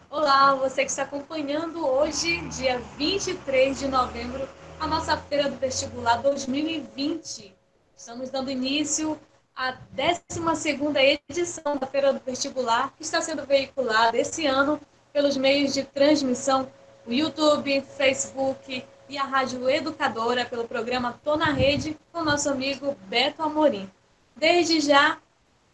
Olá, você que está acompanhando hoje, dia 23 de novembro, a nossa Feira do Vestibular 2020. Estamos dando início à 12ª edição da Feira do Vestibular, que está sendo veiculada esse ano pelos meios de transmissão, o YouTube, Facebook e a Rádio Educadora, pelo programa Tô na Rede, com o nosso amigo Beto Amorim. Desde já,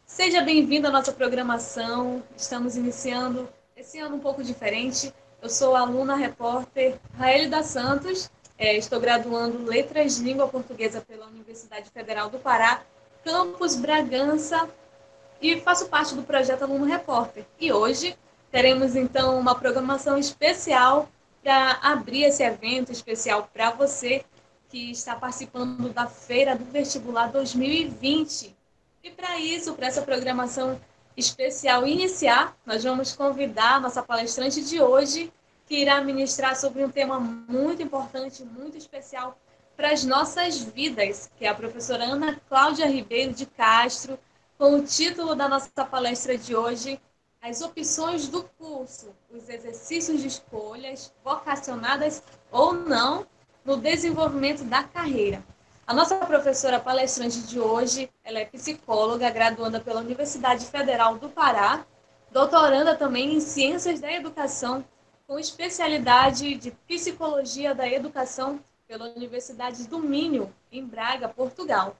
seja bem-vindo à nossa programação. Estamos iniciando esse ano um pouco diferente. Eu sou a aluna repórter Raeli Santos, estou graduando Letras de Língua Portuguesa pela Universidade Federal do Pará, campus Bragança, e faço parte do projeto Aluno Repórter. E hoje teremos então uma programação especial para abrir esse evento especial para você que está participando da Feira do Vestibular 2020. E para isso, para essa programação especial iniciar, nós vamos convidar a nossa palestrante de hoje, que irá ministrar sobre um tema muito importante, muito especial para as nossas vidas, que é a professora Ana Cláudia Ribeiro de Castro, com o título da nossa palestra de hoje, As opções do curso, os exercícios de escolhas, vocacionadas ou não, no desenvolvimento da carreira. A nossa professora palestrante de hoje, ela é psicóloga, graduanda pela Universidade Federal do Pará, doutoranda também em Ciências da Educação, com especialidade de Psicologia da Educação pela Universidade do Minho, em Braga, Portugal.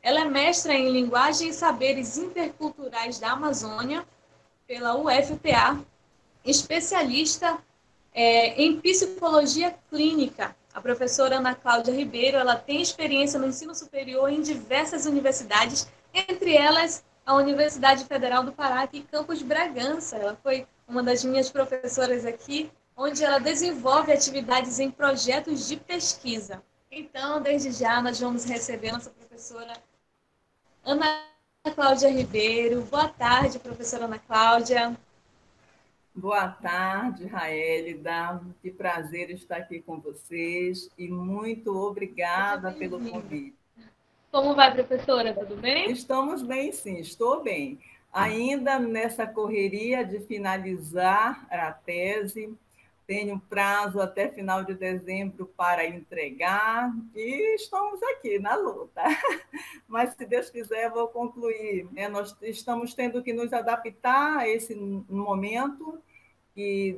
Ela é mestra em Linguagem e Saberes Interculturais da Amazônia, pela UFPA, especialista em Psicologia Clínica. A professora Ana Cláudia Ribeiro, ela tem experiência no ensino superior em diversas universidades, entre elas a Universidade Federal do Pará, aqui em Campos Bragança. Ela foi uma das minhas professoras aqui, onde ela desenvolve atividades em projetos de pesquisa. Então, desde já, nós vamos receber nossa professora Ana Cláudia Ribeiro. Boa tarde, professora Ana Cláudia. Boa tarde, Raélida. Que prazer estar aqui com vocês e muito Seja obrigada pelo bem-vinda. convite. Como vai, professora? Tudo bem? Estamos bem, sim, estou bem. Ainda nessa correria de finalizar a tese, tenho prazo até final de dezembro para entregar e estamos aqui na luta. Mas, se Deus quiser, vou concluir. Nós estamos tendo que nos adaptar a esse momento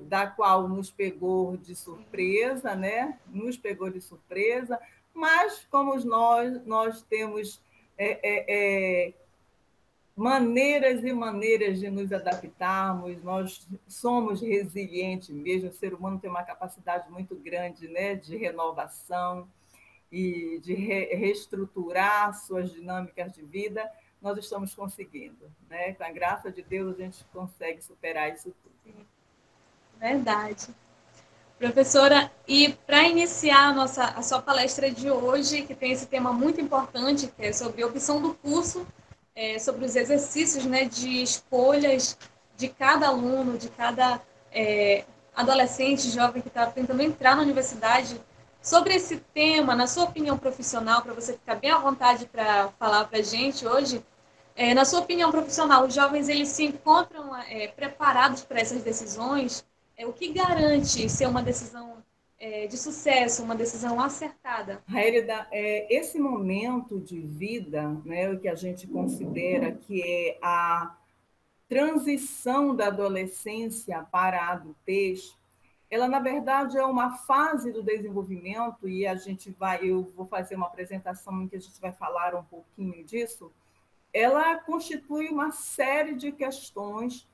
da qual nos pegou de surpresa, né? Nos pegou de surpresa, mas como nós temos maneiras e maneiras de nos adaptarmos, nós somos resilientes mesmo, o ser humano tem uma capacidade muito grande, né, de renovação e de reestruturar suas dinâmicas de vida, nós estamos conseguindo, né? Com a graça de Deus, a gente consegue superar isso tudo. Verdade. Professora, e para iniciar a sua palestra de hoje, que tem esse tema muito importante, que é sobre a opção do curso, sobre os exercícios, né, de escolhas de cada aluno, de cada adolescente, jovem que está tentando entrar na universidade, sobre esse tema, na sua opinião profissional, para você ficar bem à vontade para falar para a gente hoje, na sua opinião profissional, os jovens eles se encontram preparados para essas decisões? O que garante ser uma decisão de sucesso, uma decisão acertada? Raelida, esse momento de vida, né, o que a gente considera que é a transição da adolescência para a adultez, ela na verdade é uma fase do desenvolvimento e eu vou fazer uma apresentação em que a gente vai falar um pouquinho disso. Ela constitui uma série de questões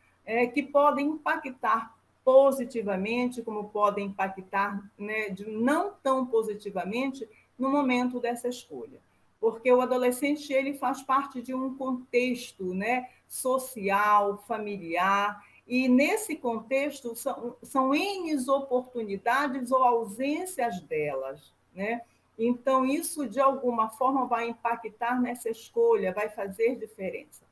que podem impactar positivamente, como podem impactar, né, não tão positivamente no momento dessa escolha. Porque o adolescente ele faz parte de um contexto, né, social, familiar, e nesse contexto são N oportunidades ou ausências delas, né? Então, isso, de alguma forma, vai impactar nessa escolha, vai fazer diferença.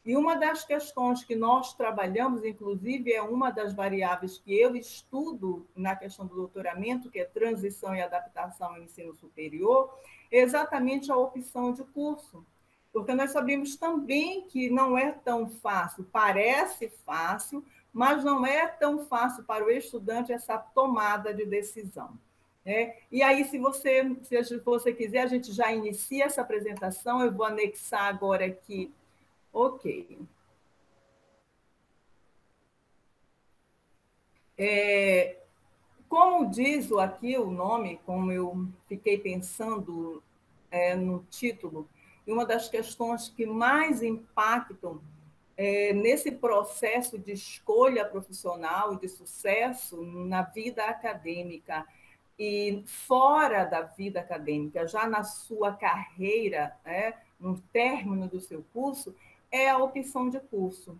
E uma das questões que nós trabalhamos, inclusive, é uma das variáveis que eu estudo na questão do doutoramento, que é transição e adaptação ao ensino superior, é exatamente a opção de curso. Porque nós sabemos também que não é tão fácil, parece fácil, mas não é tão fácil para o estudante essa tomada de decisão. E aí, se você quiser, a gente já inicia essa apresentação, eu vou anexar agora aqui. Ok. Como diz aqui o nome, como eu fiquei pensando no título, e uma das questões que mais impactam nesse processo de escolha profissional e de sucesso na vida acadêmica e fora da vida acadêmica, já na sua carreira, no término do seu curso, é a opção de curso.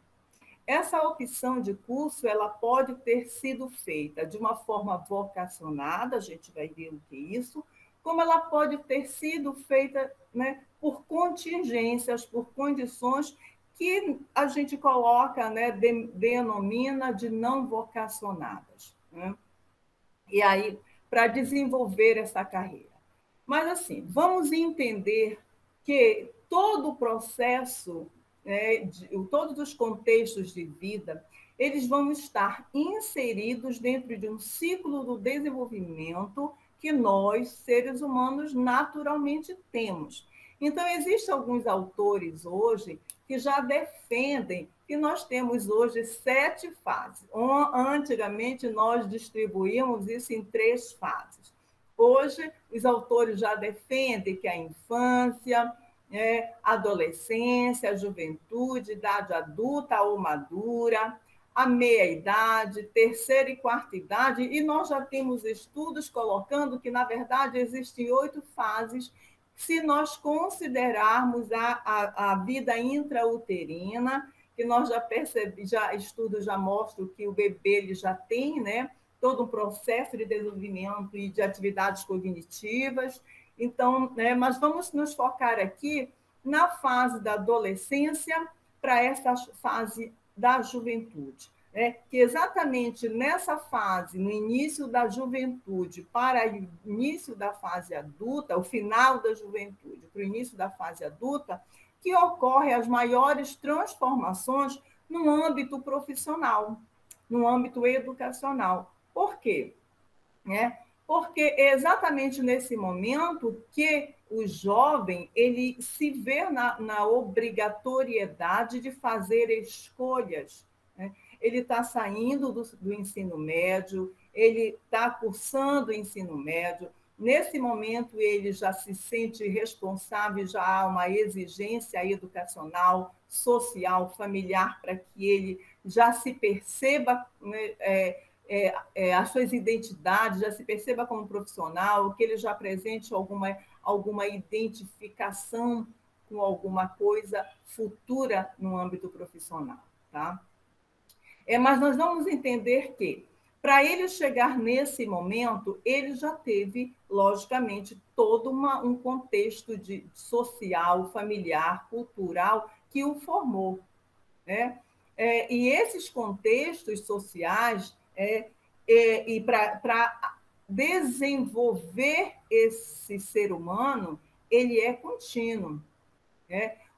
Essa opção de curso ela pode ter sido feita de uma forma vocacionada, a gente vai ver o que é isso, como ela pode ter sido feita, né, por contingências, por condições que a gente coloca, né, denomina de não vocacionadas. Né? E aí, para desenvolver essa carreira. Mas, assim, vamos entender que todo o processo, todos os contextos de vida, eles vão estar inseridos dentro de um ciclo do desenvolvimento que nós, seres humanos, naturalmente temos. Então, existem alguns autores hoje que já defendem que nós temos hoje 7 fases. Antigamente, nós distribuímos isso em 3 fases. Hoje, os autores já defendem que a infância, a adolescência, a juventude, idade adulta ou madura, a meia-idade, terceira e quarta idade, e nós já temos estudos colocando que, na verdade, existem 8 fases se nós considerarmos a vida intrauterina, que nós já percebemos, estudos já mostram que o bebê ele já tem, né, todo um processo de desenvolvimento e de atividades cognitivas. Então, mas vamos nos focar aqui na fase da adolescência para essa fase da juventude. Que exatamente nessa fase, no início da juventude para o início da fase adulta, o final da juventude para o início da fase adulta, que ocorrem as maiores transformações no âmbito profissional, no âmbito educacional. Por quê? Porque é exatamente nesse momento que o jovem ele se vê na obrigatoriedade de fazer escolhas. Ele está saindo do ensino médio, ele está cursando o ensino médio. Nesse momento, ele já se sente responsável, já há uma exigência educacional, social, familiar, para que ele já se perceba, né, as suas identidades, já se perceba como profissional, que ele já apresente alguma identificação com alguma coisa futura no âmbito profissional. Tá? Mas nós vamos entender que, para ele chegar nesse momento, ele já teve, logicamente, todo um contexto social, familiar, cultural, que o formou. Né? E esses contextos sociais, e para desenvolver esse ser humano, ele é contínuo.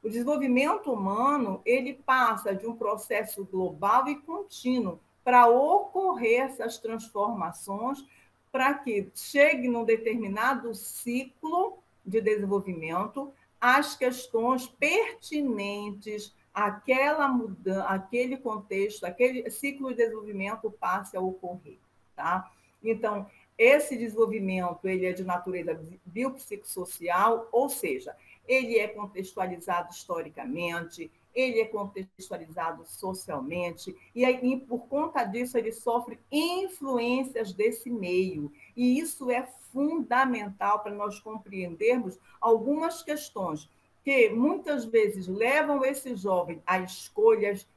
O desenvolvimento humano ele passa de um processo global e contínuo para ocorrer essas transformações, para que chegue num determinado ciclo de desenvolvimento as questões pertinentes àquela mudança, aquele contexto, aquele ciclo de desenvolvimento passe a ocorrer. Tá? Então, esse desenvolvimento ele é de natureza biopsicossocial, ou seja, ele é contextualizado historicamente, ele é contextualizado socialmente, e por conta disso ele sofre influências desse meio. E isso é fundamental para nós compreendermos algumas questões que muitas vezes levam esse jovem a escolhas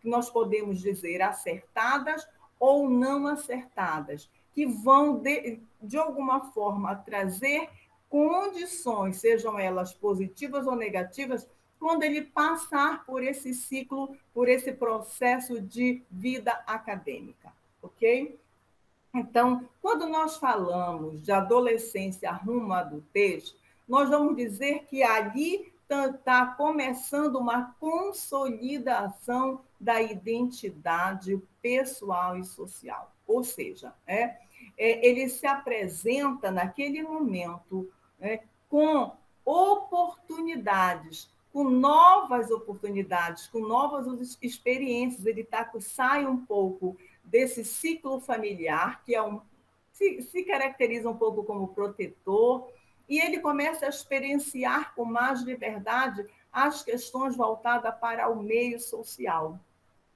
que nós podemos dizer acertadas ou não acertadas, que vão, de alguma forma, trazer condições, sejam elas positivas ou negativas, quando ele passar por esse ciclo, por esse processo de vida acadêmica, ok? Então, quando nós falamos de adolescência rumo à adultez, nós vamos dizer que ali está começando uma consolidação da identidade pessoal e social. Ou seja, ele se apresenta naquele momento, com oportunidades, com novas oportunidades, com novas experiências. Ele sai um pouco desse ciclo familiar, que se caracteriza um pouco como protetor, e ele começa a experienciar com mais liberdade as questões voltadas para o meio social.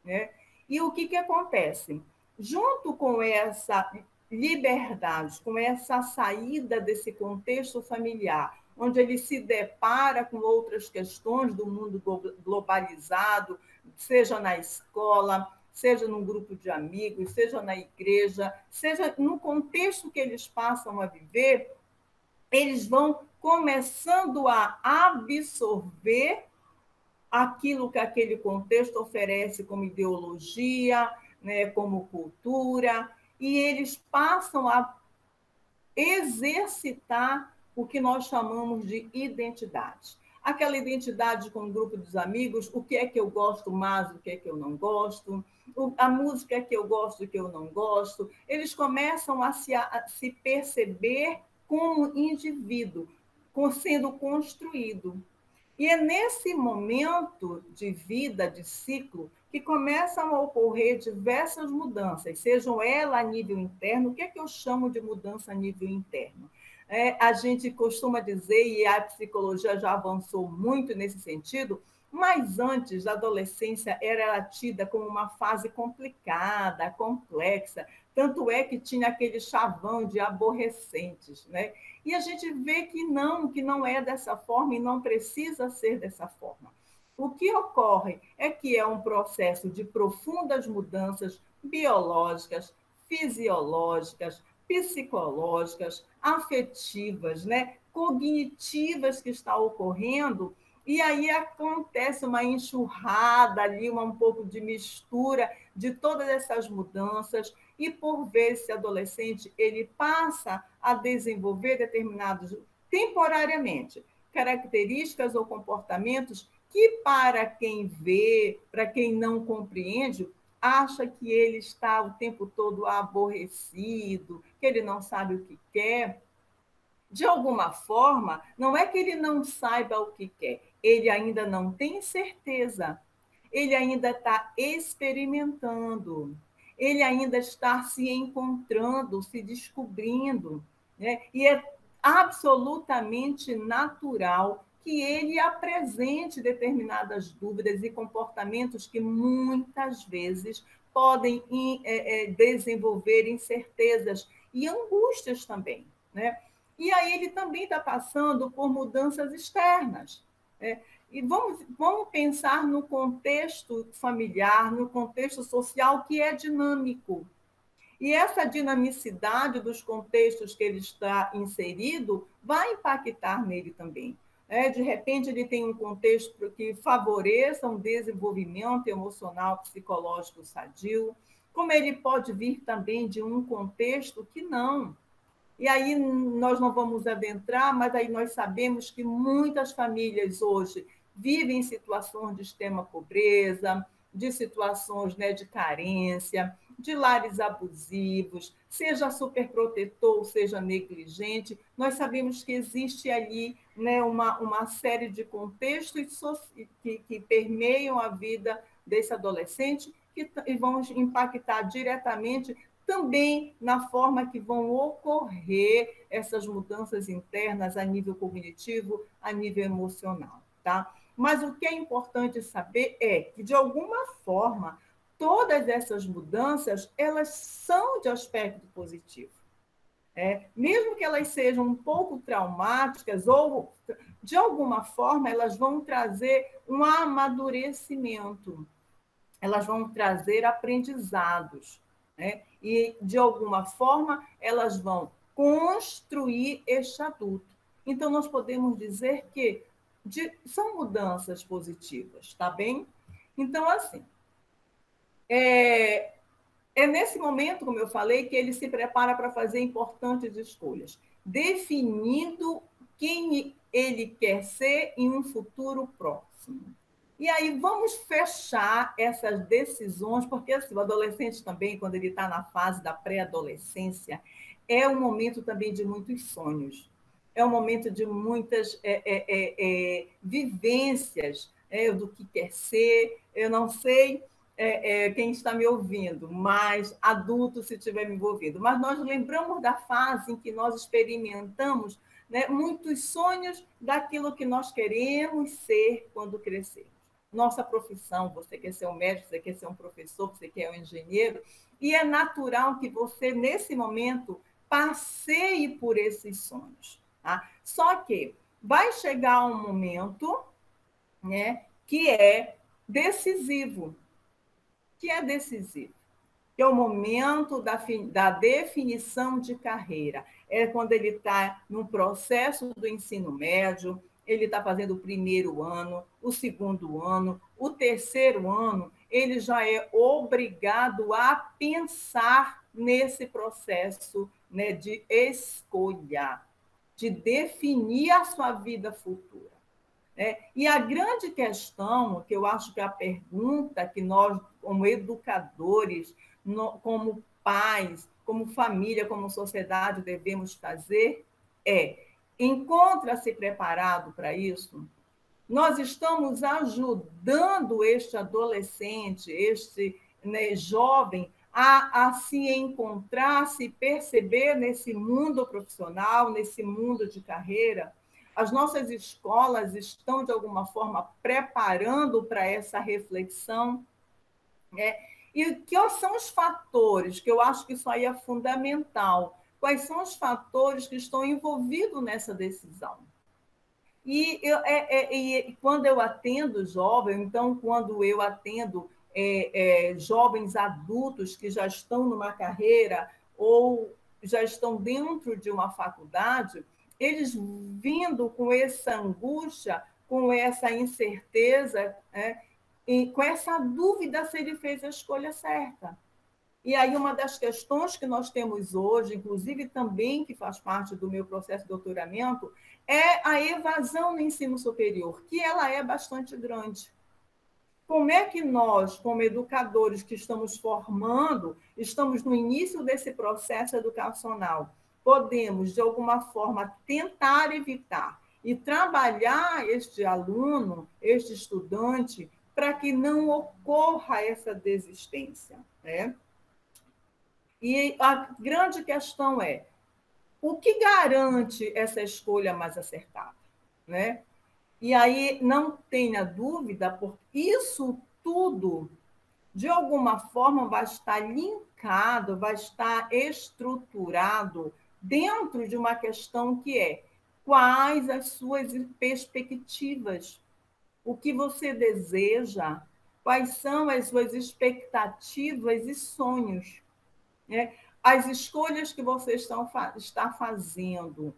Né? E o que acontece? Junto com essa liberdade, com essa saída desse contexto familiar, onde ele se depara com outras questões do mundo globalizado, seja na escola, seja num grupo de amigos, seja na igreja, seja no contexto que eles passam a viver, eles vão começando a absorver aquilo que aquele contexto oferece como ideologia, né, como cultura, e eles passam a exercitar o que nós chamamos de identidade. Aquela identidade com o grupo dos amigos, o que é que eu gosto mais, o que é que eu não gosto, a música que eu gosto, o que eu não gosto. Eles começam a se perceber como indivíduo, sendo construído. E é nesse momento de vida, de ciclo, que começam a ocorrer diversas mudanças, sejam elas a nível interno. O que é que eu chamo de mudança a nível interno? A gente costuma dizer, e a psicologia já avançou muito nesse sentido, mas antes, a adolescência era tida como uma fase complicada, complexa, tanto é que tinha aquele chavão de aborrecentes, né? E a gente vê que não é dessa forma e não precisa ser dessa forma. O que ocorre é que é um processo de profundas mudanças biológicas, fisiológicas, psicológicas, afetivas, né? Cognitivas que está ocorrendo, e aí acontece uma enxurrada ali, um pouco de mistura de todas essas mudanças, e por vezes esse adolescente ele passa a desenvolver determinados, temporariamente, características ou comportamentos que, para quem vê, para quem não compreende, acha que ele está o tempo todo aborrecido, que ele não sabe o que quer. De alguma forma, não é que ele não saiba o que quer, ele ainda não tem certeza, ele ainda está experimentando, ele ainda está se encontrando, se descobrindo, né? E é absolutamente natural que ele apresente determinadas dúvidas e comportamentos que muitas vezes podem desenvolver incertezas e angústias também, né? E aí ele também está passando por mudanças externas, né? E vamos pensar no contexto familiar, no contexto social, que é dinâmico. E essa dinamicidade dos contextos que ele está inserido vai impactar nele também. De repente, ele tem um contexto que favoreça um desenvolvimento emocional, psicológico sadio, como ele pode vir também de um contexto que não. E aí nós não vamos adentrar, mas aí nós sabemos que muitas famílias hoje vivem situações de extrema pobreza, de situações, né, de carência, de lares abusivos, seja superprotetor, seja negligente. Nós sabemos que existe ali, né, uma série de contextos que permeiam a vida desse adolescente e vão impactar diretamente também na forma que vão ocorrer essas mudanças internas a nível cognitivo, a nível emocional, tá? Mas o que é importante saber é que, de alguma forma, todas essas mudanças, elas são de aspecto positivo. Mesmo que elas sejam um pouco traumáticas ou, de alguma forma, elas vão trazer um amadurecimento, elas vão trazer aprendizados, né? E, de alguma forma, elas vão construir este adulto. Então, nós podemos dizer que são mudanças positivas, tá bem? Então, assim, é nesse momento, como eu falei, que ele se prepara para fazer importantes escolhas, definindo ele quer ser em um futuro próximo. E aí vamos fechar essas decisões, porque assim, o adolescente também, quando ele está na fase da pré-adolescência, é um momento também de muitos sonhos, é um momento de muitas vivências do que quer ser. Eu não sei quem está me ouvindo, mas adulto se estiver me envolvido. Mas nós lembramos da fase em que nós experimentamos, né, muitos sonhos daquilo que nós queremos ser quando crescermos. Nossa profissão, você quer ser um médico, você quer ser um professor, você quer um engenheiro, e é natural que você, nesse momento, passeie por esses sonhos. Tá? Só que vai chegar um momento, né, que é decisivo, que é o momento da definição de carreira. É quando ele está no processo do ensino médio, ele está fazendo o primeiro ano, o segundo ano, o terceiro ano, ele já é obrigado a pensar nesse processo, né, de escolha, de definir a sua vida futura. E a grande questão, que eu acho que é a pergunta que nós, como educadores, como pais, como família, como sociedade, devemos fazer é: encontra-se preparado para isso? Nós estamos ajudando este adolescente, este, né, jovem, a se encontrar, se perceber nesse mundo profissional, nesse mundo de carreira? As nossas escolas estão, de alguma forma, preparando para essa reflexão? Né? E quais são os fatores, que eu acho que isso aí é fundamental, quais são os fatores que estão envolvidos nessa decisão? E quando eu atendo jovem, então, quando eu atendo jovens adultos que já estão numa carreira ou já estão dentro de uma faculdade, eles vindo com essa angústia, com essa incerteza, né, e com essa dúvida se ele fez a escolha certa. E aí, uma das questões que nós temos hoje, inclusive também que faz parte do meu processo de doutoramento, é a evasão no ensino superior, que ela é bastante grande. Como é que nós, como educadores que estamos formando, estamos no início desse processo educacional, podemos, de alguma forma, tentar evitar e trabalhar este aluno, este estudante, para que não ocorra essa desistência, né? E a grande questão é: o que garante essa escolha mais acertada? Né? E aí não tenha dúvida, porque isso tudo, de alguma forma, vai estar linkado, vai estar estruturado dentro de uma questão que é: quais as suas perspectivas? O que você deseja? Quais são as suas expectativas e sonhos? Né? As escolhas que você está fazendo,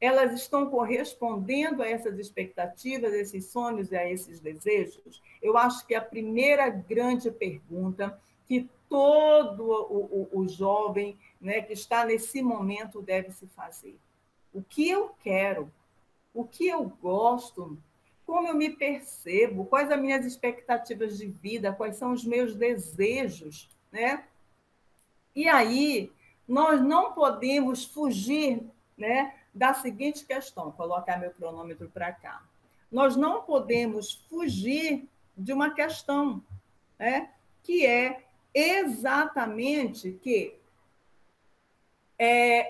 elas estão correspondendo a essas expectativas, a esses sonhos e a esses desejos? Eu acho que a primeira grande pergunta que todo o jovem, né, que está nesse momento deve se fazer: o que eu quero? O que eu gosto? Como eu me percebo? Quais as minhas expectativas de vida? Quais são os meus desejos? Né? E aí, nós não podemos fugir, né, da seguinte questão, vou colocar meu cronômetro para cá. Nós não podemos fugir de uma questão, né, que é exatamente que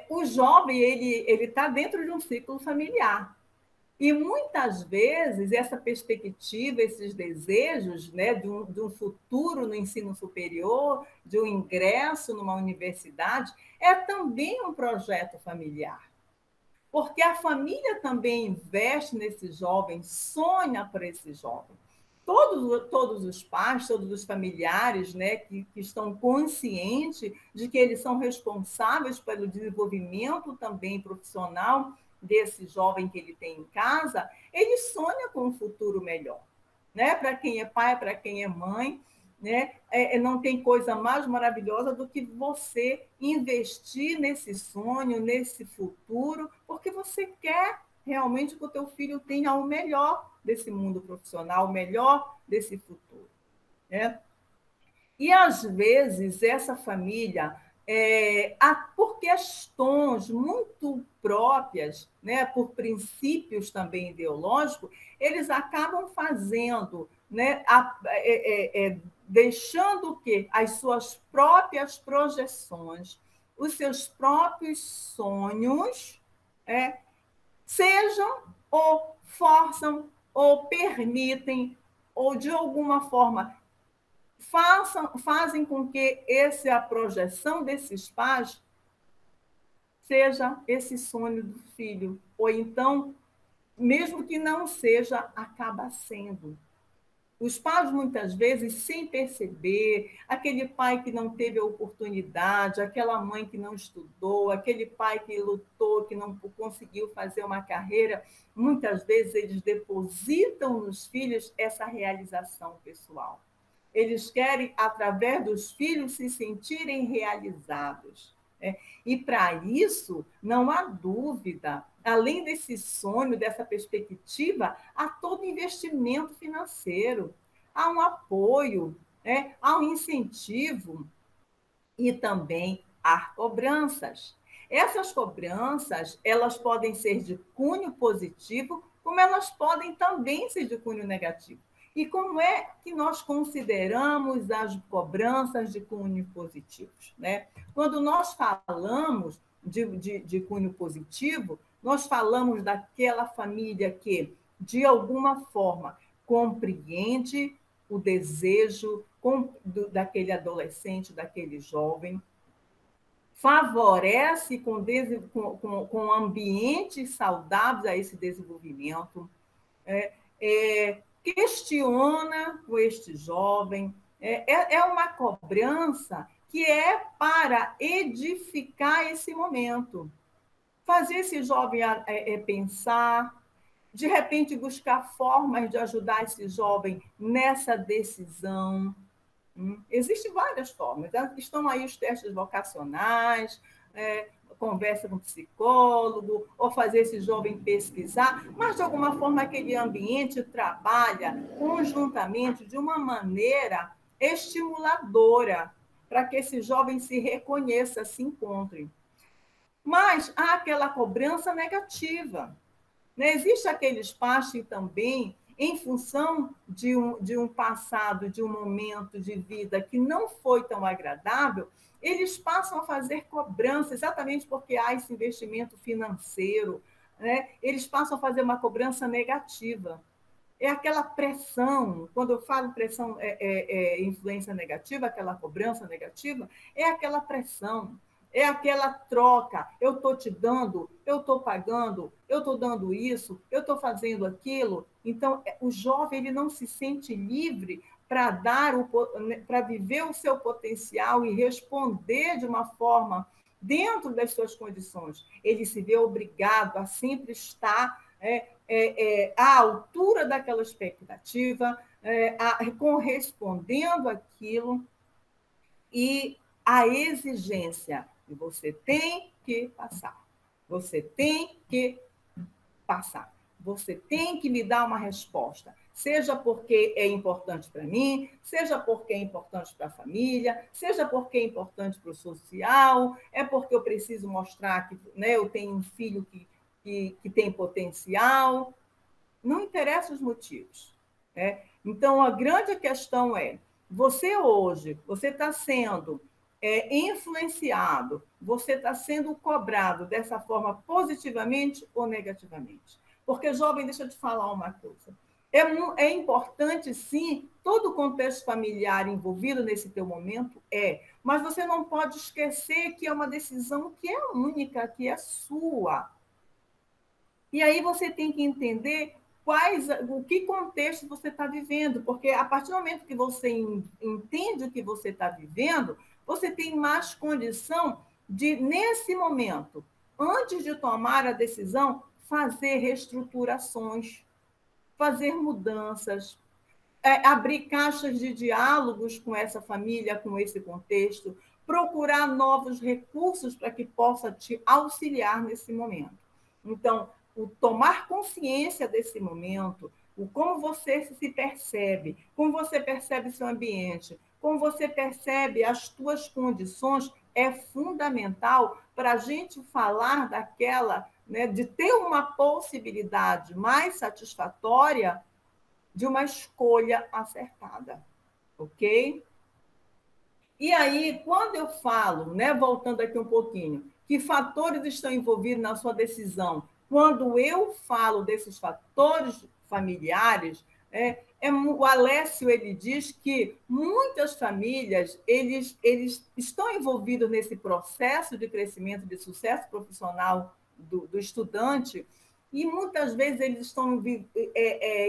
o jovem ele está dentro de um ciclo familiar. E muitas vezes essa perspectiva, esses desejos, né, de um futuro no ensino superior, de um ingresso numa universidade, é também um projeto familiar. Porque a família também investe nesse jovem, sonha para esse jovem. Todos os pais, todos os familiares, né, que estão conscientes de que eles são responsáveis pelo desenvolvimento também profissional desse jovem que ele tem em casa, ele sonha com um futuro melhor. Né? Para quem é pai, para quem é mãe, né? Não tem coisa mais maravilhosa do que você investir nesse sonho, nesse futuro, porque você quer realmente que o teu filho tenha o melhor desse mundo profissional, o melhor desse futuro, né? E, às vezes, essa família, por questões muito próprias, né, por princípios também ideológicos, eles acabam fazendo, né, deixando que as suas próprias projeções, os seus próprios sonhos, sejam ou forçam ou permitem ou de alguma forma fazem com que a projeção desses pais seja esse sonho do filho, ou então, mesmo que não seja, acaba sendo. Os pais, muitas vezes, sem perceber, aquele pai que não teve a oportunidade, aquela mãe que não estudou, aquele pai que lutou, que não conseguiu fazer uma carreira, muitas vezes eles depositam nos filhos essa realização pessoal. Eles querem, através dos filhos, se sentirem realizados. E, para isso, não há dúvida, além desse sonho, dessa perspectiva, há todo investimento financeiro, há um apoio, há um incentivo e também há cobranças. Essas cobranças, elas podem ser de cunho positivo, como elas podem também ser de cunho negativo. E como é que nós consideramos as cobranças de cunho positivos, né? Quando nós falamos de cunho positivo, nós falamos daquela família que, de alguma forma, compreende o desejo daquele adolescente, jovem, favorece com ambientes saudáveis a esse desenvolvimento, questiona com este jovem, uma cobrança que é para edificar esse momento, fazer esse jovem pensar, de repente buscar formas de ajudar esse jovem nessa decisão. Existem várias formas. Estão aí os testes vocacionais, conversa com o psicólogo, ou fazer esse jovem pesquisar, mas, de alguma forma, aquele ambiente trabalha conjuntamente de uma maneira estimuladora para que esse jovem se reconheça, se encontre. Mas há aquela cobrança negativa. Né? Existe aqueles pais que também, em função de um passado, de um momento de vida que não foi tão agradável, eles passam a fazer cobrança, exatamente porque há esse investimento financeiro, né? Eles passam a fazer uma cobrança negativa. É aquela pressão, quando eu falo pressão, influência negativa, aquela cobrança negativa, é aquela pressão, é aquela troca. Eu estou te dando, eu estou pagando, eu estou dando isso, eu estou fazendo aquilo. Então, o jovem ele não se sente livre para viver o seu potencial e responder de uma forma dentro das suas condições. Ele se vê obrigado a sempre estar à altura daquela expectativa, correspondendo àquilo, e a exigência de você tem que passar, você tem que passar, você tem que me dar uma resposta, seja porque é importante para mim, seja porque é importante para a família, seja porque é importante para o social, é porque eu preciso mostrar que, né, eu tenho um filho que tem potencial. Não interessa os motivos. Né? Então, a grande questão é, você hoje, você está sendo influenciado, você está sendo cobrado dessa forma positivamente ou negativamente? Porque, jovem, deixa eu te falar uma coisa. É importante, sim, todo o contexto familiar envolvido nesse teu momento mas você não pode esquecer que é uma decisão que é única, que é sua. E aí você tem que entender o que contexto você está vivendo, porque a partir do momento que você entende o que você está vivendo, você tem mais condição de, nesse momento, antes de tomar a decisão, fazer reestruturações, fazer mudanças, abrir caixas de diálogos com essa família, com esse contexto, procurar novos recursos para que possa te auxiliar nesse momento. Então, o tomar consciência desse momento, o como você se percebe, como você percebe seu ambiente, como você percebe as tuas condições, é fundamental para a gente falar daquela, né, de ter uma possibilidade mais satisfatória de uma escolha acertada, ok? E aí, quando eu falo, né, voltando aqui um pouquinho, que fatores estão envolvidos na sua decisão, quando eu falo desses fatores familiares, o Alessio ele diz que muitas famílias eles estão envolvidos nesse processo de crescimento, de sucesso profissional do estudante, e muitas vezes eles estão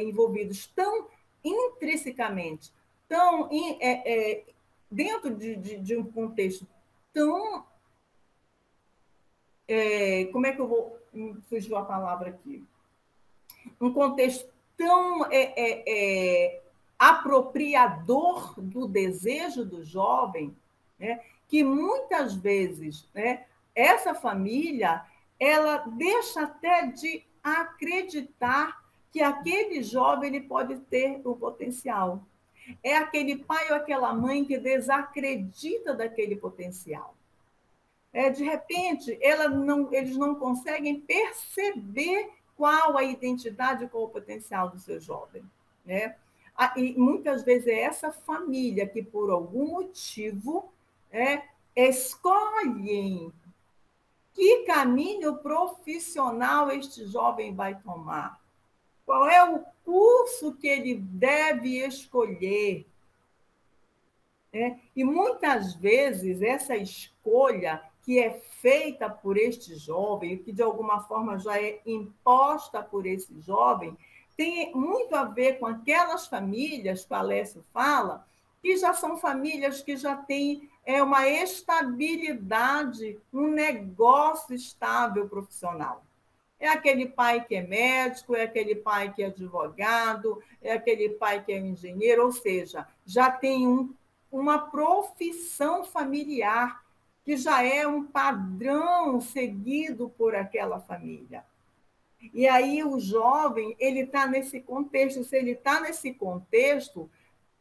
envolvidos tão intrinsecamente, tão dentro de um contexto tão. Como é que eu vou. Fugiu a palavra aqui. Um contexto tão apropriador do desejo do jovem, né, que muitas vezes, né, essa família ela deixa até de acreditar que aquele jovem ele pode ter o potencial. É aquele pai ou aquela mãe que desacredita daquele potencial. De repente, eles não conseguem perceber qual a identidade, qual o potencial do seu jovem. Né? E muitas vezes é essa família que, por algum motivo, escolhem que caminho profissional este jovem vai tomar. Qual é o curso que ele deve escolher? E muitas vezes essa escolha que é feita por este jovem, que de alguma forma já é imposta por esse jovem, tem muito a ver com aquelas famílias que o Alessio fala, que já são famílias que já têm uma estabilidade, um negócio estável profissional. É aquele pai que é médico, é aquele pai que é advogado, é aquele pai que é engenheiro, ou seja, já tem uma profissão familiar que já é um padrão seguido por aquela família. E aí o jovem, ele está nesse contexto. Se ele está nesse contexto,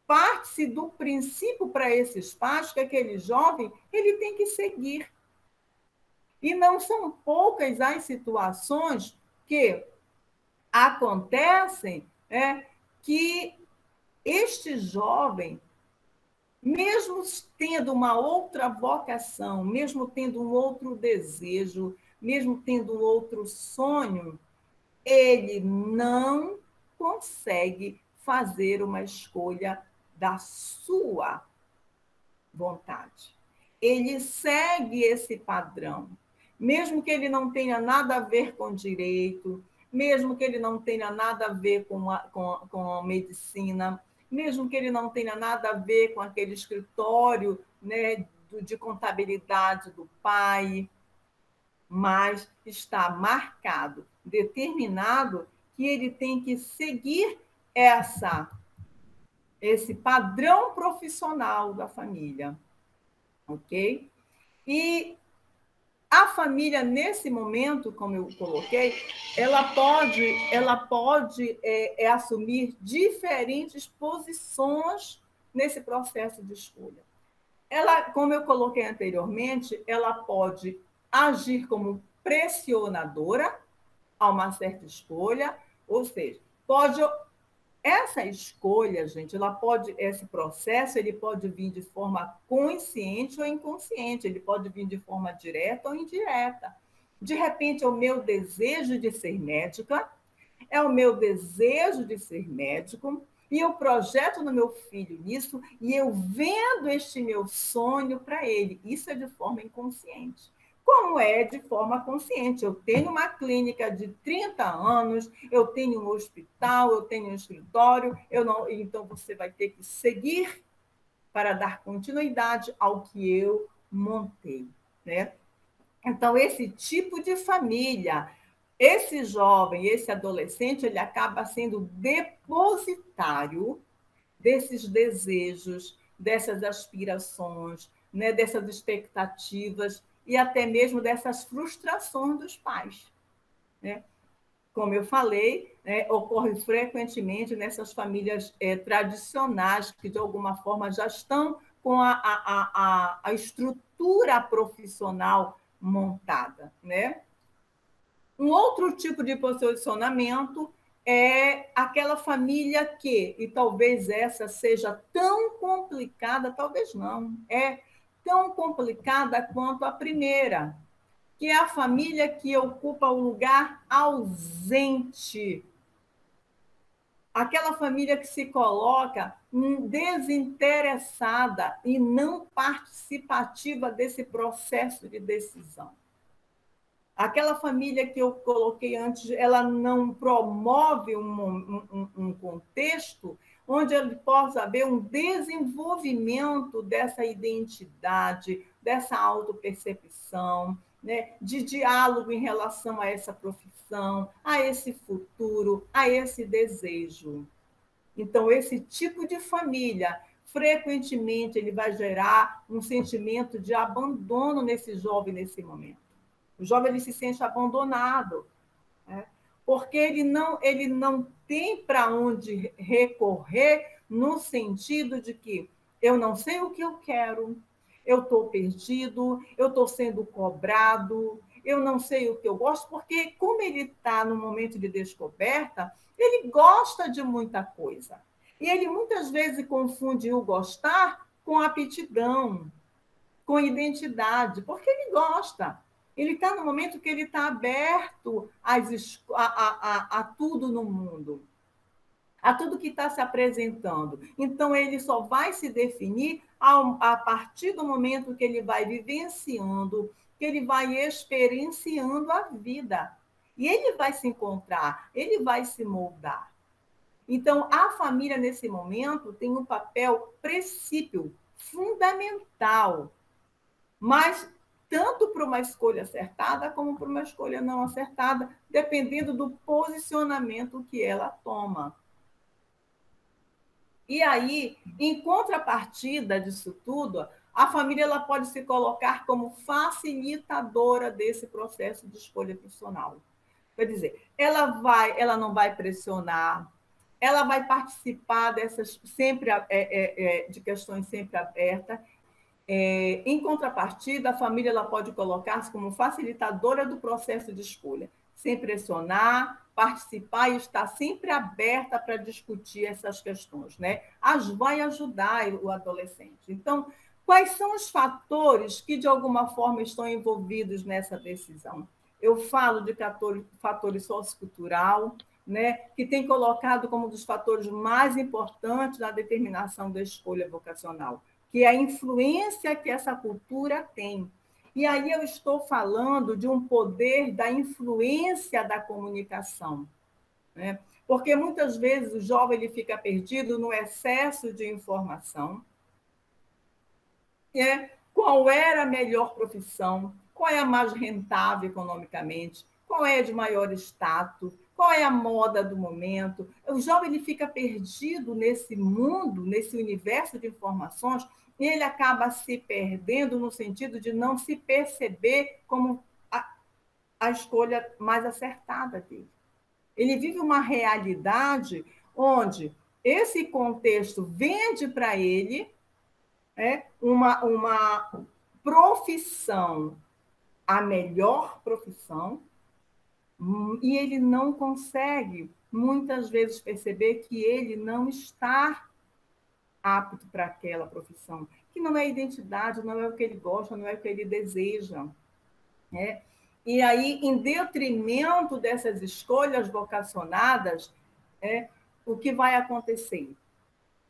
parte-se do princípio para esses pais que aquele jovem ele tem que seguir. E não são poucas as situações que acontecem que este jovem, mesmo tendo uma outra vocação, mesmo tendo um outro desejo, mesmo tendo um outro sonho, ele não consegue fazer uma escolha da sua vontade. Ele segue esse padrão, mesmo que ele não tenha nada a ver com direito, mesmo que ele não tenha nada a ver com a medicina, mesmo que ele não tenha nada a ver com aquele escritório, né, de contabilidade do pai, mas está marcado, determinado, que ele tem que seguir esse padrão profissional da família, ok? E a família, nesse momento, como eu coloquei, ela pode assumir diferentes posições nesse processo de escolha. Ela, como eu coloquei anteriormente, ela pode agir como pressionadora a uma certa escolha, ou seja, essa escolha, gente, esse processo, ele pode vir de forma consciente ou inconsciente, ele pode vir de forma direta ou indireta. De repente, é o meu desejo de ser médica, é o meu desejo de ser médico, e eu projeto no meu filho nisso, e eu vendo este meu sonho para ele. Isso é de forma inconsciente. Como é de forma consciente? Eu tenho uma clínica de 30 anos, eu tenho um hospital, eu tenho um escritório, então você vai ter que seguir para dar continuidade ao que eu montei. Né? Então, esse tipo de família, esse jovem, esse adolescente, ele acaba sendo depositário desses desejos, dessas aspirações, né, dessas expectativas e até mesmo dessas frustrações dos pais. Né? como eu falei, né, ocorre frequentemente nessas famílias tradicionais, que de alguma forma já estão com a estrutura profissional montada. Né? Um outro tipo de posicionamento é aquela família que, e talvez essa seja tão complicada, talvez não, é tão complicada quanto a primeira, que é a família que ocupa o lugar ausente. Aquela família que se coloca desinteressada e não participativa desse processo de decisão. Aquela família que eu coloquei antes, ela não promove um contexto onde ele possa haver um desenvolvimento dessa identidade, dessa autopercepção, né, de diálogo em relação a essa profissão, a esse futuro, a esse desejo. Então, esse tipo de família, frequentemente, ele vai gerar um sentimento de abandono nesse jovem nesse momento. O jovem ele se sente abandonado, né? Porque ele não tem para onde recorrer no sentido de que eu não sei o que eu quero, eu estou perdido, eu estou sendo cobrado, eu não sei o que eu gosto, porque como ele está no momento de descoberta, ele gosta de muita coisa. E ele muitas vezes confunde o gostar com aptidão, com identidade, porque ele gosta. Ele está no momento que ele está aberto a tudo no mundo, a tudo que está se apresentando. Então, ele só vai se definir a partir do momento que ele vai vivenciando, que ele vai experienciando a vida. E ele vai se encontrar, ele vai se moldar. Então, a família, nesse momento, tem um papel princípio, fundamental, mas tanto para uma escolha acertada como para uma escolha não acertada, dependendo do posicionamento que ela toma. E aí, em contrapartida disso tudo, a família ela pode se colocar como facilitadora desse processo de escolha profissional. Quer dizer, ela não vai pressionar, ela vai participar dessas sempre de questões sempre abertas. Em contrapartida, a família ela pode colocar-se como facilitadora do processo de escolha, sem pressionar, participar e estar sempre aberta para discutir essas questões, né? Vai ajudar o adolescente. Então, quais são os fatores que, de alguma forma, estão envolvidos nessa decisão? Eu falo de fatores sociocultural, né, que tem colocado como um dos fatores mais importantes na determinação da escolha vocacional, que é a influência que essa cultura tem. E aí eu estou falando de um poder da influência da comunicação, né? Porque muitas vezes o jovem ele fica perdido no excesso de informação. Qual era a melhor profissão? Qual é a mais rentável economicamente? Qual é a de maior status? Qual é a moda do momento? O jovem ele fica perdido nesse mundo, nesse universo de informações, e ele acaba se perdendo no sentido de não se perceber como a escolha mais acertada dele. Ele vive uma realidade onde esse contexto vende para ele uma profissão, a melhor profissão, e ele não consegue, muitas vezes, perceber que ele não está apto para aquela profissão, que não é identidade, não é o que ele gosta, não é o que ele deseja. Né? E aí, em detrimento dessas escolhas vocacionadas, o que vai acontecer?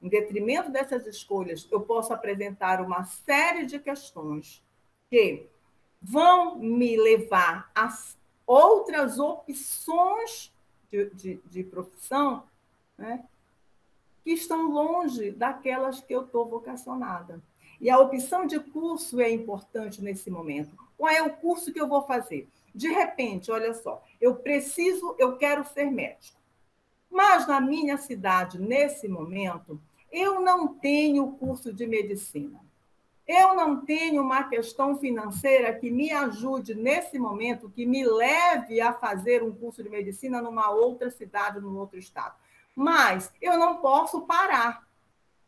Em detrimento dessas escolhas, eu posso apresentar uma série de questões que vão me levar a outras opções de profissão, né, que estão longe daquelas que eu estou vocacionada. E a opção de curso é importante nesse momento. Qual é o curso que eu vou fazer? De repente, olha só, eu quero ser médico. Mas na minha cidade, nesse momento, eu não tenho curso de medicina. Eu não tenho uma questão financeira que me ajude nesse momento, que me leve a fazer um curso de medicina numa outra cidade, num outro estado. Mas eu não posso parar.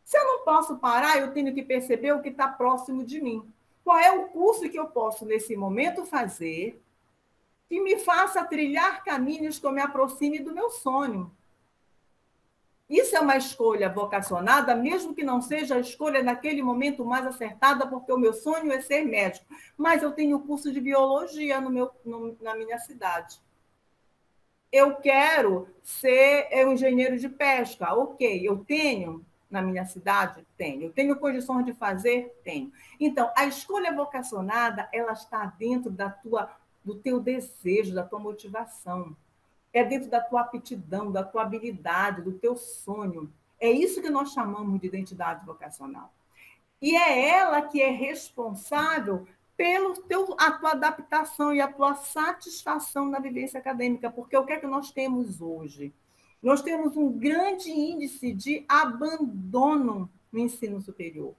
Se eu não posso parar, eu tenho que perceber o que está próximo de mim. Qual é o curso que eu posso, nesse momento, fazer que me faça trilhar caminhos que eu me aproxime do meu sonho? Isso é uma escolha vocacionada, mesmo que não seja a escolha naquele momento mais acertada, porque o meu sonho é ser médico. Mas eu tenho curso de biologia na minha cidade. Eu quero ser um engenheiro de pesca. Ok, eu tenho na minha cidade? Tenho. Eu tenho condições de fazer? Tenho. Então, a escolha vocacionada, ela está dentro do teu desejo, da tua motivação. É dentro da tua aptidão, da tua habilidade, do teu sonho. É isso que nós chamamos de identidade vocacional. E é ela que é responsável pela a tua adaptação e a tua satisfação na vivência acadêmica, porque o que é que nós temos hoje? Nós temos um grande índice de abandono no ensino superior,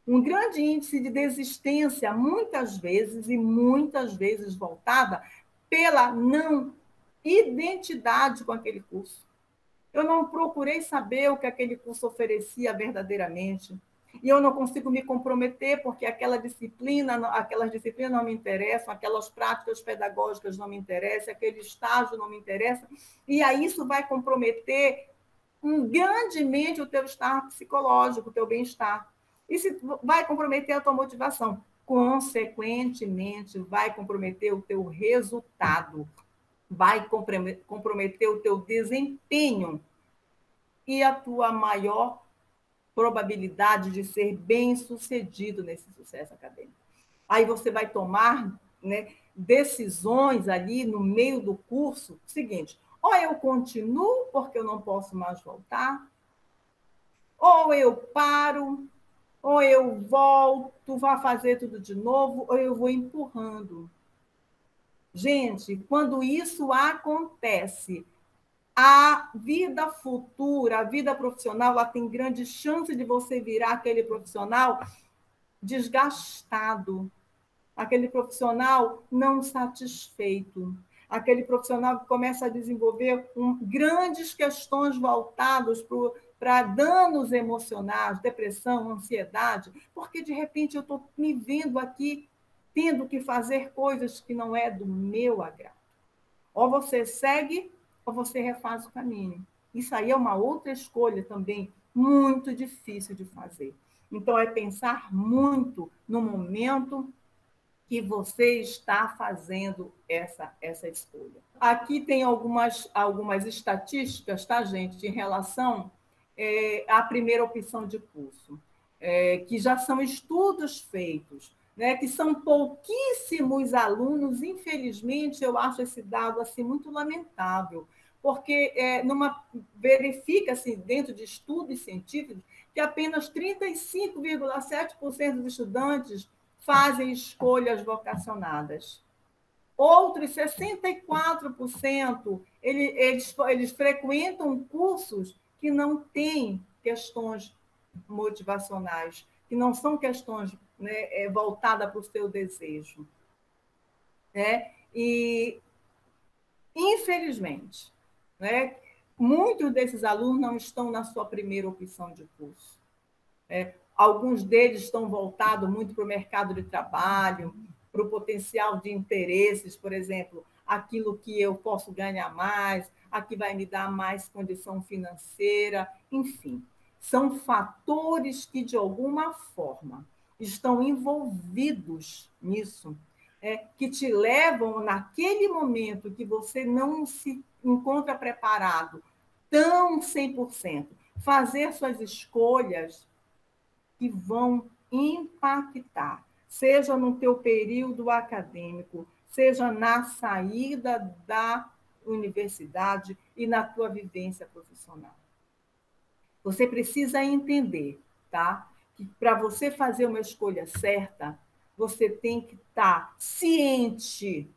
um grande índice de desistência, muitas vezes voltada pela não identidade com aquele curso. Eu não procurei saber o que aquele curso oferecia verdadeiramente. E eu não consigo me comprometer porque aquelas disciplinas não me interessam, aquelas práticas pedagógicas não me interessam, aquele estágio não me interessa. E aí isso vai comprometer grandemente o teu estar psicológico, o teu bem-estar. Isso vai comprometer a tua motivação. Consequentemente, vai comprometer o teu resultado, vai comprometer o teu desempenho e a tua maior probabilidade de ser bem-sucedido nesse sucesso acadêmico. Aí você vai tomar, né, decisões ali no meio do curso, seguinte, ou eu continuo porque eu não posso mais voltar, ou eu paro, ou eu volto, vou fazer tudo de novo, ou eu vou empurrando. Gente, quando isso acontece, a vida futura, a vida profissional, ela tem grande chance de você virar aquele profissional desgastado, aquele profissional não satisfeito, aquele profissional que começa a desenvolver grandes questões voltadas para danos emocionais, depressão, ansiedade, porque de repente eu estou me vendo aqui tendo que fazer coisas que não é do meu agrado. Ou você segue, ou você refaz o caminho. Isso aí é uma outra escolha também muito difícil de fazer. Então, é pensar muito no momento que você está fazendo essa escolha. Aqui tem algumas estatísticas, tá, gente, em relação à primeira opção de curso, que já são estudos feitos, né, que são pouquíssimos alunos. Infelizmente, eu acho esse dado assim muito lamentável, porque verifica-se dentro de estudos científicos que apenas 35,7% dos estudantes fazem escolhas vocacionadas. Outros 64%, eles frequentam cursos que não têm questões motivacionais, que não são questões, né, voltadas para o seu desejo. Né? E, infelizmente, né, muitos desses alunos não estão na sua primeira opção de curso. Alguns deles estão voltados muito para o mercado de trabalho, para o potencial de interesses, por exemplo, aquilo que eu posso ganhar mais, aqui vai me dar mais condição financeira, enfim. São fatores que, de alguma forma, estão envolvidos nisso, que te levam, naquele momento que você não se encontra preparado, tão 100%, fazer suas escolhas que vão impactar, seja no teu período acadêmico, seja na saída da universidade e na tua vivência profissional. Você precisa entender, tá? Que para você fazer uma escolha certa, você tem que estar ciente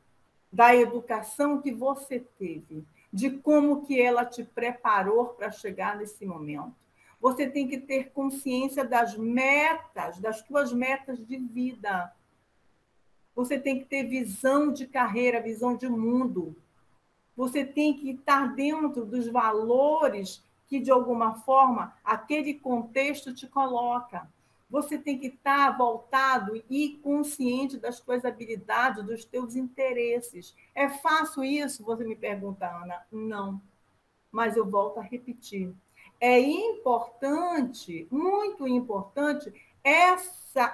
da educação que você teve, de como que ela te preparou para chegar nesse momento. Você tem que ter consciência das metas, das tuas metas de vida. Você tem que ter visão de carreira, visão de mundo. Você tem que estar dentro dos valores que, de alguma forma, aquele contexto te coloca. Você tem que estar voltado e consciente das tuas habilidades, dos teus interesses. É fácil isso? Você me pergunta, Ana. Não. Mas eu volto a repetir. É importante, muito importante,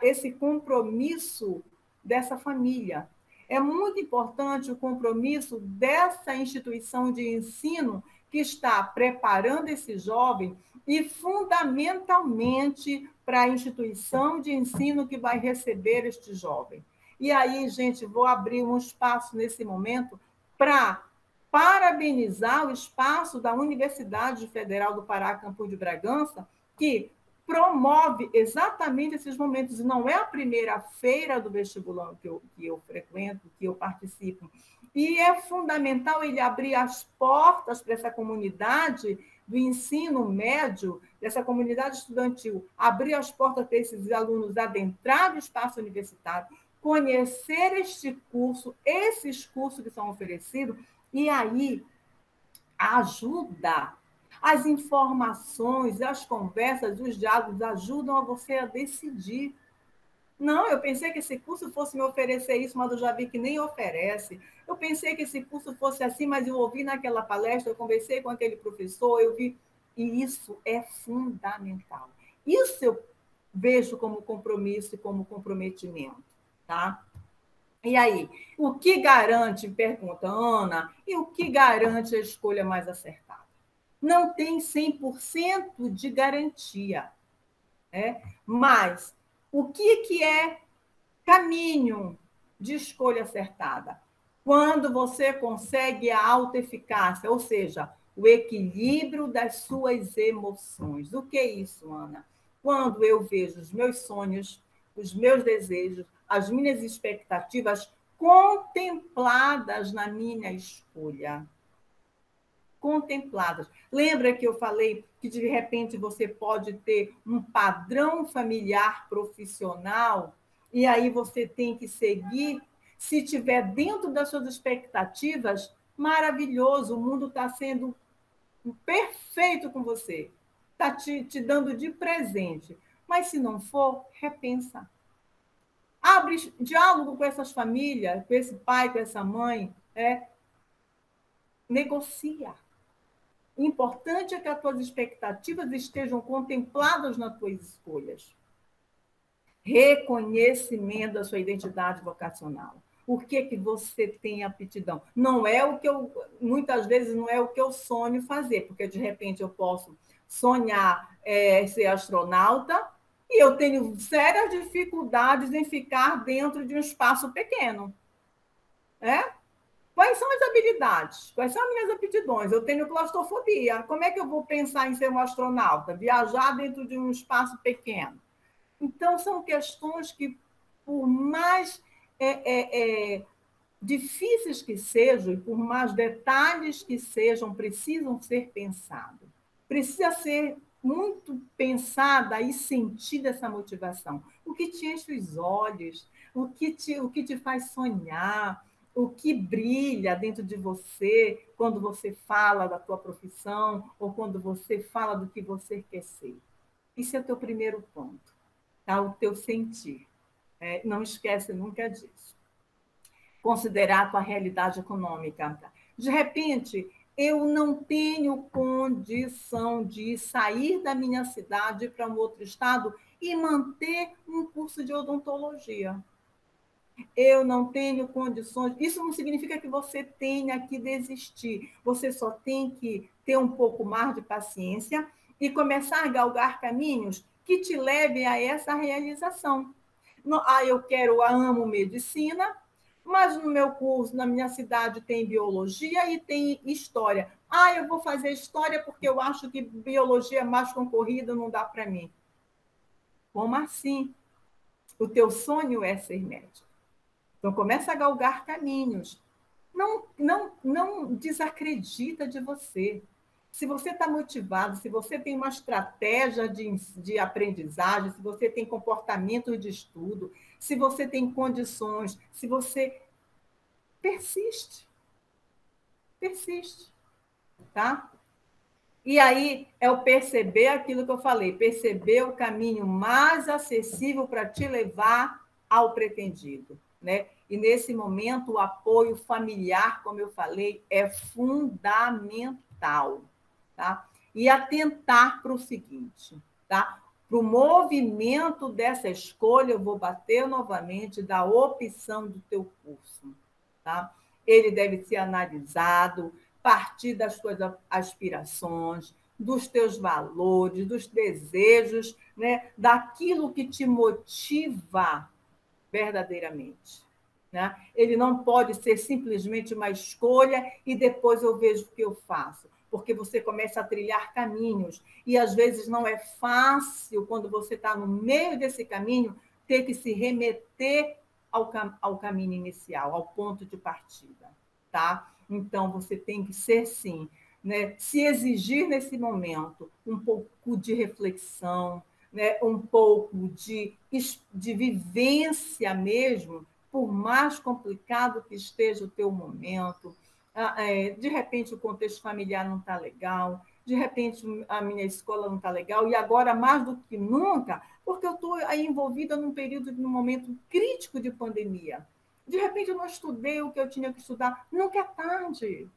esse compromisso dessa família. É muito importante o compromisso dessa instituição de ensino que está preparando esse jovem e, fundamentalmente, para a instituição de ensino que vai receber este jovem. E aí, gente, vou abrir um espaço nesse momento para parabenizar o espaço da Universidade Federal do Pará, Campos de Bragança, que promove exatamente esses momentos. E não é a primeira feira do vestibulando que eu frequento, que eu participo. E é fundamental ele abrir as portas para essa comunidade do ensino médio, dessa comunidade estudantil, abrir as portas para esses alunos adentrar no espaço universitário, conhecer este curso, esses cursos que são oferecidos, e aí ajuda. As informações, as conversas, os diálogos ajudam a você a decidir. Não, eu pensei que esse curso fosse me oferecer isso, mas eu já vi que nem oferece. Eu pensei que esse curso fosse assim, mas eu ouvi naquela palestra, eu conversei com aquele professor, eu vi. E isso é fundamental. Isso eu vejo como compromisso e como comprometimento, tá? E aí, o que garante, pergunta Ana, e o que garante a escolha mais acertada? Não tem 100% de garantia, né? Mas o que é caminho de escolha acertada? Quando você consegue a autoeficácia, ou seja, o equilíbrio das suas emoções. O que é isso, Ana? Quando eu vejo os meus sonhos, os meus desejos, as minhas expectativas contempladas na minha escolha. Contempladas. Lembra que eu falei que, de repente, você pode ter um padrão familiar profissional e aí você tem que seguir. Se tiver dentro das suas expectativas, maravilhoso, o mundo está sendo perfeito com você, está te dando de presente. Mas se não for, repensa. Abre diálogo com essas famílias, com esse pai, com essa mãe, negocia. O importante é que as tuas expectativas estejam contempladas nas tuas escolhas. Reconhecimento da sua identidade vocacional. Por que você tem aptidão? Não é o que muitas vezes não é o que eu sonho fazer, porque de repente eu posso sonhar ser astronauta e eu tenho sérias dificuldades em ficar dentro de um espaço pequeno. Quais são as habilidades? Quais são as minhas aptidões? Eu tenho claustrofobia. Como é que eu vou pensar em ser um astronauta? Viajar dentro de um espaço pequeno? Então, são questões que, por mais difíceis que sejam, e por mais detalhes que sejam, precisam ser pensados. Precisa ser muito pensada e sentida essa motivação. O que te enche os olhos, o que te faz sonhar, o que brilha dentro de você quando você fala da tua profissão ou quando você fala do que você quer ser. Esse é o teu primeiro ponto, tá? O teu sentir. Não esquece nunca disso. Considerar a tua realidade econômica. De repente, eu não tenho condição de sair da minha cidade para um outro estado e manter um curso de odontologia. Eu não tenho condições. Isso não significa que você tenha que desistir. Você só tem que ter um pouco mais de paciência e começar a galgar caminhos que te levem a essa realização. Eu amo medicina, mas no meu curso, na minha cidade, tem biologia e tem história. Eu vou fazer história porque eu acho que biologia é mais concorrida, não dá para mim. Como assim? O teu sonho é ser médico. Então, começa a galgar caminhos. Não desacredita de você. Se você está motivado, se você tem uma estratégia de aprendizagem, se você tem comportamento de estudo, se você tem condições, se você persiste, persiste, tá? E aí é o perceber aquilo que eu falei, perceber o caminho mais acessível para te levar ao pretendido, né? E nesse momento o apoio familiar, como eu falei, é fundamental, tá? E atentar para o seguinte, tá? Para o movimento dessa escolha, eu vou bater novamente da opção do teu curso, tá? Ele deve ser analisado, partir das tuas aspirações, dos teus valores, dos desejos, né? Daquilo que te motiva verdadeiramente. Né? Ele não pode ser simplesmente uma escolha e depois eu vejo o que eu faço, porque você começa a trilhar caminhos e às vezes não é fácil, quando você está no meio desse caminho, ter que se remeter ao caminho inicial, ao ponto de partida. Tá? Então, você tem que ser, sim, né? Se exigir nesse momento um pouco de reflexão, né? Um pouco de vivência mesmo, por mais complicado que esteja o teu momento. De repente, o contexto familiar não está legal, de repente, a minha escola não está legal, e agora, mais do que nunca, porque eu estou aí envolvida num momento crítico de pandemia. De repente, eu não estudei o que eu tinha que estudar. Nunca é tarde.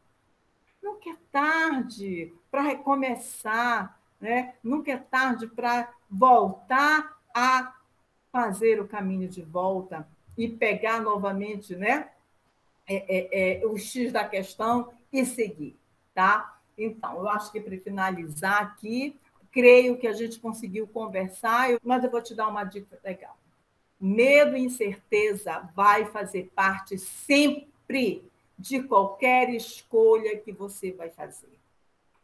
Nunca é tarde para recomeçar, né? Nunca é tarde para voltar a fazer o caminho de volta e pegar novamente, né? O X da questão e seguir, tá? Então, eu acho que para finalizar aqui, creio que a gente conseguiu conversar, mas eu vou te dar uma dica legal. Medo e incerteza vai fazer parte sempre de qualquer escolha que você vai fazer.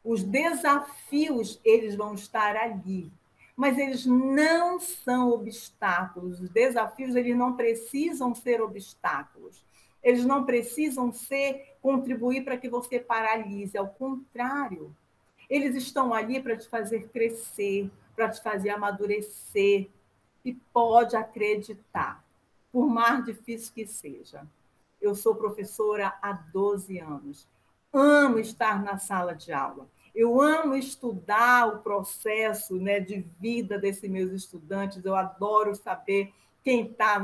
Os desafios, eles vão estar ali, mas eles não são obstáculos. Os desafios, eles não precisam ser obstáculos. Eles não precisam contribuir para que você paralise. Ao contrário, eles estão ali para te fazer crescer, para te fazer amadurecer. E pode acreditar, por mais difícil que seja. Eu sou professora há 12 anos. Amo estar na sala de aula. Eu amo estudar o processo, né, de vida desses meus estudantes. Eu adoro saber quem está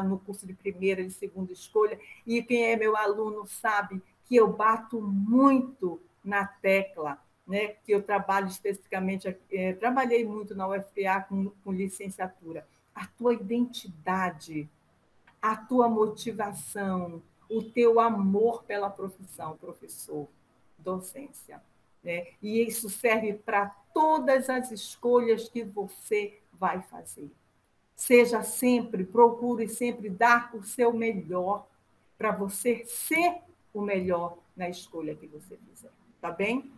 no curso de primeira, de segunda escolha. E quem é meu aluno sabe que eu bato muito na tecla, né, que eu trabalho especificamente, trabalhei muito na UFPA com licenciatura. A tua identidade, a tua motivação, o teu amor pela profissão, professor, docência. Né? E isso serve para todas as escolhas que você vai fazer. Seja sempre, procure sempre dar o seu melhor para você ser o melhor na escolha que você fizer. Tá bem?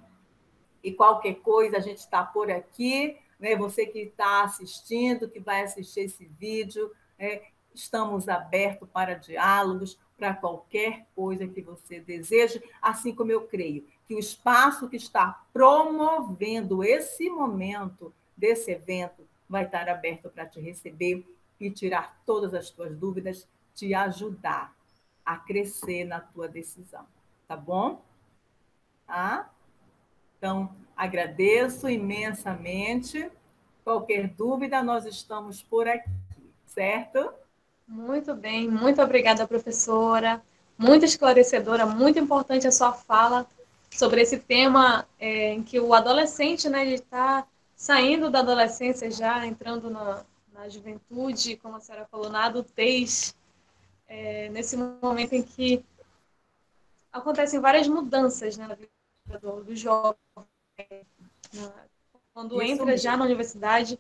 E qualquer coisa, a gente está por aqui, né? Você que está assistindo, que vai assistir esse vídeo, né? Estamos abertos para diálogos, para qualquer coisa que você deseje, assim como eu creio que o espaço que está promovendo esse momento desse evento vai estar aberto para te receber e tirar todas as tuas dúvidas, te ajudar a crescer na tua decisão. Tá bom? Ah? Então, agradeço imensamente. Qualquer dúvida, nós estamos por aqui, certo? Muito bem, muito obrigada, professora. Muito esclarecedora, muito importante a sua fala sobre esse tema em que o adolescente, né, ele está saindo da adolescência já, entrando na juventude, como a senhora falou, na adultez, nesse momento em que acontecem várias mudanças, né, na vida do jovem, né, quando Isso entra já mesmo. na universidade,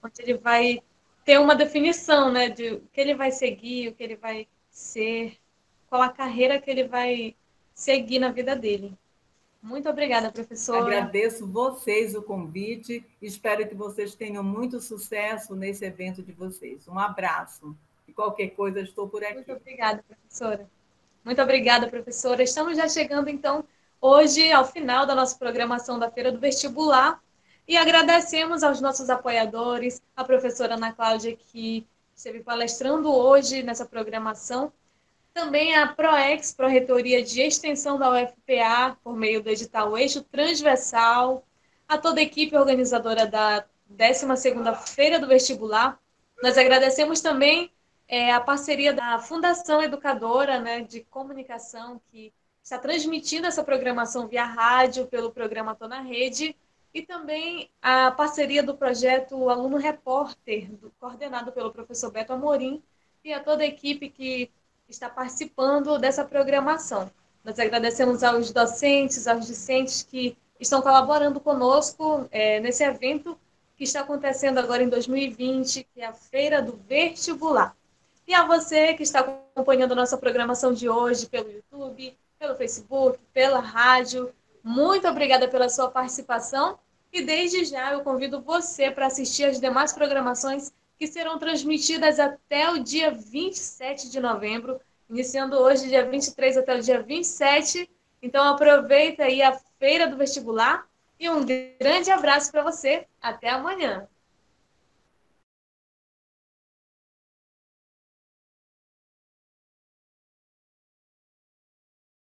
onde ele vai ter uma definição, né, de o que ele vai seguir, o que ele vai ser, qual a carreira que ele vai seguir na vida dele. Muito obrigada, professora. Agradeço vocês o convite. Espero que vocês tenham muito sucesso nesse evento de vocês. Um abraço. E qualquer coisa, estou por Muito aqui. obrigada, professora. Muito obrigada, professora. Estamos já chegando, então, hoje, ao final da nossa programação da Feira do Vestibular, e agradecemos aos nossos apoiadores, a professora Ana Cláudia, que esteve palestrando hoje nessa programação, também a PROEX, Pró-Reitoria de Extensão da UFPA, por meio do edital Eixo Transversal, a toda a equipe organizadora da 12ª Feira do Vestibular. Nós agradecemos também a parceria da Fundação Educadora, né, de Comunicação, que está transmitindo essa programação via rádio, pelo programa Tô na Rede, e também a parceria do projeto Aluno Repórter, coordenado pelo professor Beto Amorim, e a toda a equipe que está participando dessa programação. Nós agradecemos aos docentes, aos discentes que estão colaborando conosco nesse evento que está acontecendo agora em 2020, que é a Feira do Vestibular. E a você que está acompanhando a nossa programação de hoje pelo YouTube, pelo Facebook, pela rádio, muito obrigada pela sua participação e desde já eu convido você para assistir as demais programações que serão transmitidas até o dia 27 de novembro, iniciando hoje, dia 23 até o dia 27. Então aproveita aí a Feira do Vestibular e um grande abraço para você. Até amanhã.